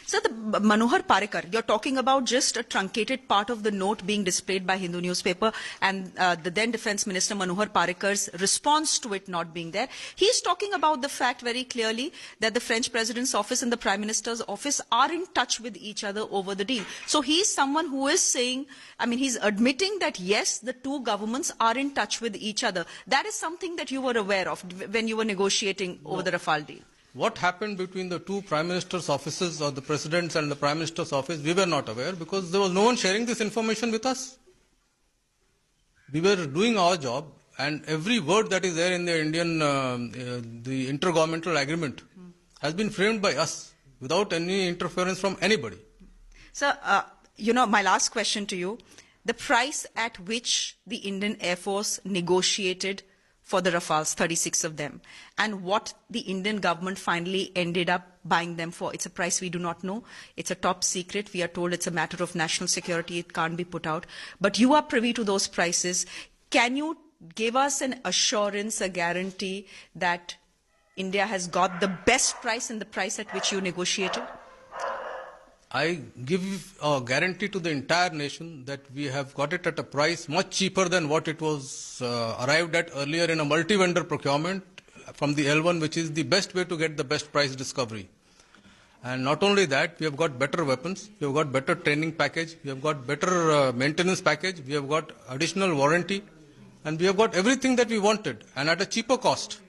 So the Manohar Parrikar, you're talking about just a truncated part of the note being displayed by Hindu newspaper and the then Defence Minister Manohar Parrikar's response to it not being there. He's talking about the fact very clearly that the French President's office and the Prime Minister's office are in touch with each other over the deal. So he's someone who is saying, I mean, he's admitting that yes, the two governments are in touch with each other. That is something that you were aware of when you were negotiating over the Rafale deal. What happened between the two Prime Minister's offices or the President's and the Prime Minister's office, we were not aware because there was no one sharing this information with us. We were doing our job and every word that is there in the Indian, the intergovernmental agreement has been framed by us without any interference from anybody. So, you know, my last question to you, the price at which the Indian Air Force negotiated for the Rafales, 36 of them, and what the Indian government finally ended up buying them for. It's a price we do not know. It's a top secret. We are told it's a matter of national security. It can't be put out. But you are privy to those prices. Can you give us an assurance, a guarantee that India has got the best price and the price at which you negotiated? I give a guarantee to the entire nation that we have got it at a price much cheaper than what it was arrived at earlier in a multi-vendor procurement from the L1, which is the best way to get the best price discovery. And not only that, we have got better weapons, we have got better training package, we have got better maintenance package, we have got additional warranty, and we have got everything that we wanted and at a cheaper cost.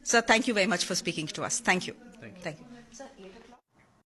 Sir, thank you very much for speaking to us. Thank you. Thank you. Thank you.